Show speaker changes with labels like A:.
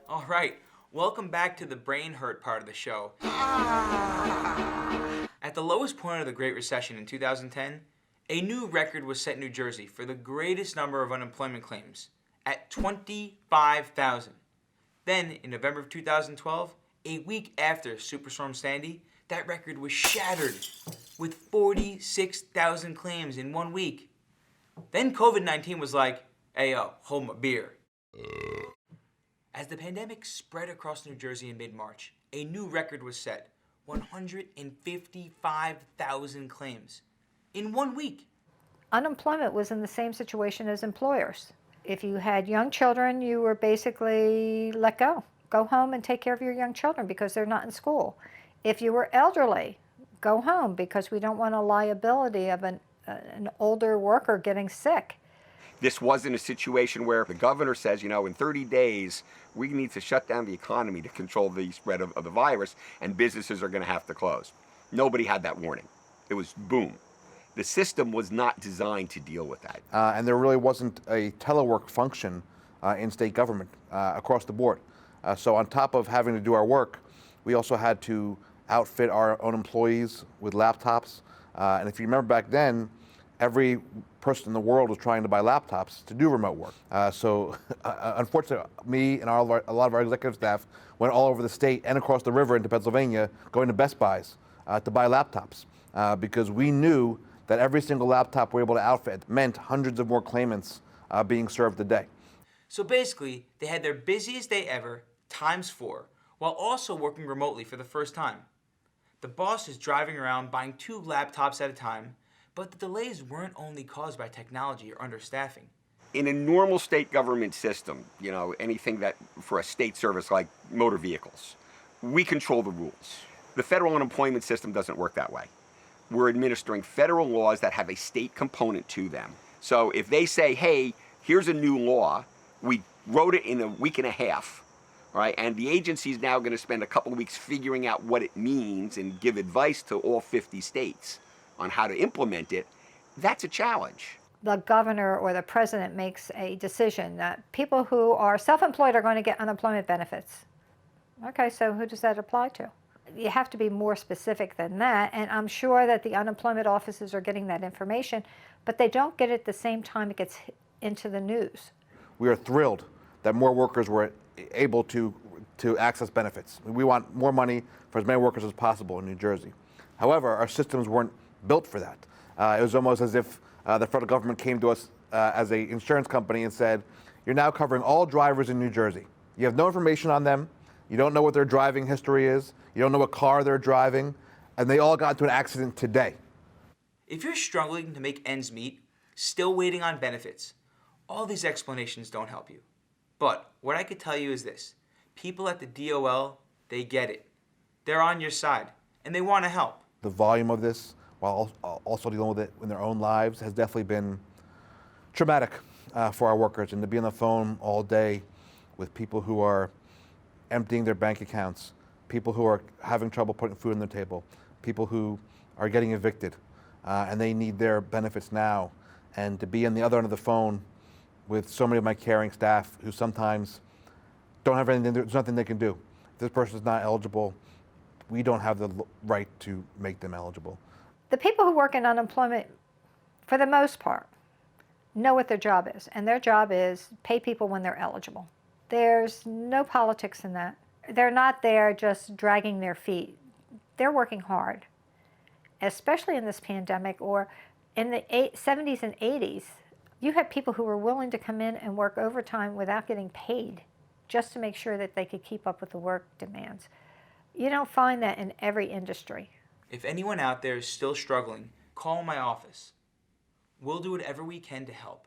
A: All right, welcome back to the brain hurt part of the show. At the lowest point of the Great Recession in 2010, a new record was set in New Jersey for the greatest number of unemployment claims, at 25,000. Then, in November of 2012, a week after Superstorm Sandy, that record was shattered with 46,000 claims in 1 week. Then COVID-19 was like, hey yo, hold my beer. As the pandemic spread across New Jersey in mid-March, a new record was set, 155,000 claims in 1 week.
B: Unemployment was in the same situation as employers. If you had young children, you were basically let go. Go home and take care of your young children because they're not in school. If you were elderly, go home because we don't want a liability of an older worker getting sick.
C: This wasn't a situation where the governor says, in 30 days, we need to shut down the economy to control the spread of the virus, and businesses are going to have to close. Nobody had that warning. It was boom. The system was not designed to deal with that.
D: And there really wasn't a telework function in state government across the board. So on top of having to do our work, we also had to outfit our own employees with laptops. And if you remember back then, every person in the world was trying to buy laptops to do remote work. So unfortunately, me and a lot of our executive staff went all over the state and across the river into Pennsylvania, going to Best Buys to buy laptops because we knew that every single laptop we were able to outfit meant hundreds of more claimants being served a day.
A: So basically, they had their busiest day ever, times 4, while also working remotely for the first time. The boss is driving around buying 2 laptops at a time, but the delays weren't only caused by technology or understaffing.
C: In a normal state government system, anything that for a state service like motor vehicles, we control the rules. The federal unemployment system doesn't work that way. We're administering federal laws that have a state component to them. So if they say, hey, here's a new law, we wrote it in a week and a half, right? And the agency is now going to spend a couple of weeks figuring out what it means and give advice to all 50 states on how to implement it. That's a challenge.
B: The governor or the president makes a decision that people who are self-employed are going to get unemployment benefits. Okay, so who does that apply to? You have to be more specific than that, and I'm sure that the unemployment offices are getting that information, but they don't get it at the same time it gets into the news.
D: We are thrilled that more workers were able to access benefits. We want more money for as many workers as possible in New Jersey. However, our systems weren't built for that. It was almost as if the federal government came to us as an insurance company and said, you're now covering all drivers in New Jersey. You have no information on them. You don't know what their driving history is. You don't know what car they're driving. And they all got into an accident today.
A: If you're struggling to make ends meet, still waiting on benefits, all these explanations don't help you. But what I could tell you is this. People at the DOL, they get it. They're on your side, and they want to help.
D: The volume of this, while also dealing with it in their own lives, has definitely been traumatic for our workers. And to be on the phone all day with people who are emptying their bank accounts, people who are having trouble putting food on their table, people who are getting evicted, and they need their benefits now. And to be on the other end of the phone with so many of my caring staff who sometimes don't have anything, there's nothing they can do. If this person is not eligible, we don't have the right to make them eligible.
B: The people who work in unemployment, for the most part, know what their job is, and their job is pay people when they're eligible. There's no politics in that. They're not there just dragging their feet. They're working hard, especially in this pandemic or in the 70s and 80s. You had people who were willing to come in and work overtime without getting paid just to make sure that they could keep up with the work demands. You don't find that in every industry.
A: If anyone out there is still struggling, call my office. We'll do whatever we can to help.